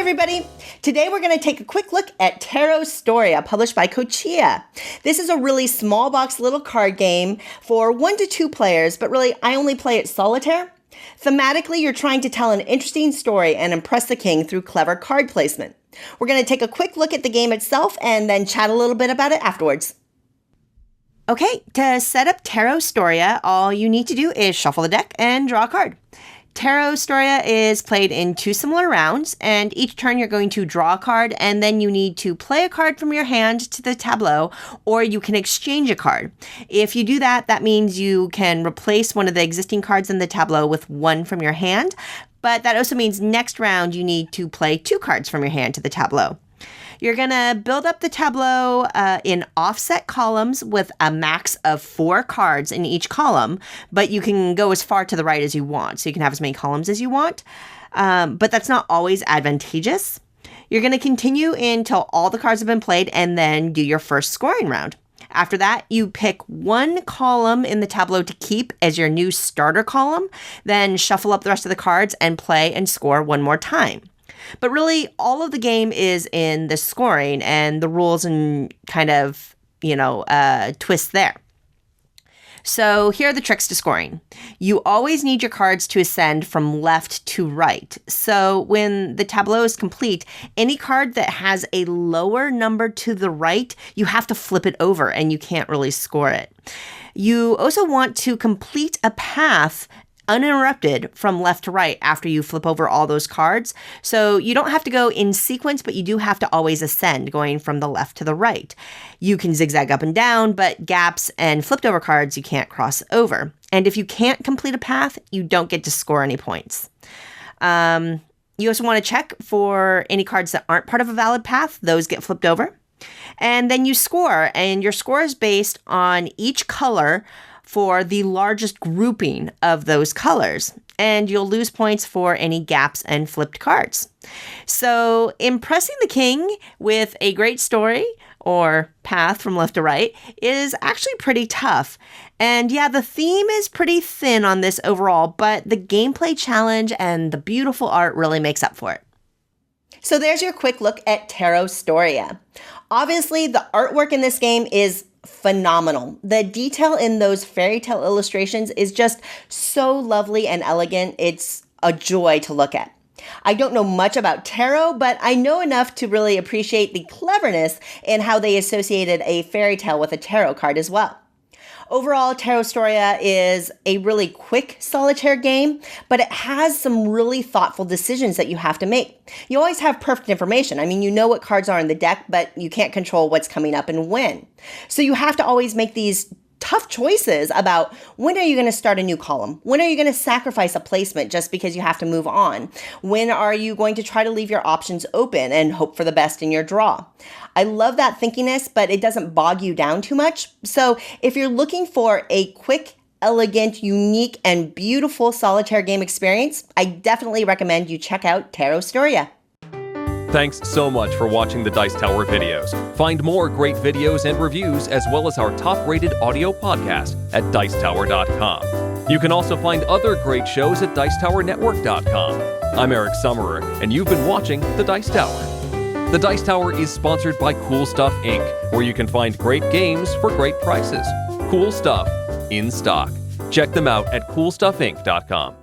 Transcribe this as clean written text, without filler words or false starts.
everybody. Today we're going to take a quick look at Storia, published by Kochia. This is a really small box little card game for 1 to 2 players, but really I only play it solitaire. Thematically, you're trying to tell an interesting story and impress the king through clever card placement. We're going to take a quick look at the game itself and then chat a little bit about it afterwards. Okay, to set up Storia, all you need to do is shuffle the deck and draw a card. Storia is played in 2 similar rounds, and each turn you're going to draw a card, and then you need to play a card from your hand to the tableau, or you can exchange a card. If you do that, that means you can replace one of the existing cards in the tableau with one from your hand, but that also means next round you need to play 2 cards from your hand to the tableau. You're going to build up the tableau in offset columns with a max of 4 cards in each column, but you can go as far to the right as you want, so you can have as many columns as you want, but that's not always advantageous. You're going to continue until all the cards have been played and then do your first scoring round. After that, you pick 1 column in the tableau to keep as your new starter column, then shuffle up the rest of the cards and play and score one more time. But really, all of the game is in the scoring and the rules and kind of, twists there. So here are the tricks to scoring. You always need your cards to ascend from left to right. So when the tableau is complete, any card that has a lower number to the right, you have to flip it over and you can't really score it. You also want to complete a path uninterrupted from left to right after you flip over all those cards. So you don't have to go in sequence, but you do have to always ascend going from the left to the right. You can zigzag up and down, but gaps and flipped over cards you can't cross over. And if you can't complete a path, you don't get to score any points. You also want to check for any cards that aren't part of a valid path. Those get flipped over. And then you score, and your score is based on each color for the largest grouping of those colors, and you'll lose points for any gaps and flipped cards. So impressing the king with a great story or path from left to right is actually pretty tough. And yeah, the theme is pretty thin on this overall, but the gameplay challenge and the beautiful art really makes up for it. So there's your quick look at Storia. Obviously, the artwork in this game is phenomenal. The detail in those fairy tale illustrations is just so lovely and elegant. It's a joy to look at. I don't know much about tarot, but I know enough to really appreciate the cleverness in how they associated a fairy tale with a tarot card as well. Overall, Storia is a really quick solitaire game, but it has some really thoughtful decisions that you have to make. You always have perfect information. I mean, you know what cards are in the deck, but you can't control what's coming up and when. So you have to always make these tough choices about when are you going to start a new column? When are you going to sacrifice a placement just because you have to move on? When are you going to try to leave your options open and hope for the best in your draw? I love that thinkiness, but it doesn't bog you down too much. So if you're looking for a quick, elegant, unique, and beautiful solitaire game experience, I definitely recommend you check out Storia. Thanks so much for watching the Dice Tower videos. Find more great videos and reviews, as well as our top-rated audio podcast at Dicetower.com. You can also find other great shows at DicetowerNetwork.com. I'm Eric Summerer, and you've been watching The Dice Tower. The Dice Tower is sponsored by Cool Stuff Inc., where you can find great games for great prices. Cool stuff in stock. Check them out at CoolStuffInc.com.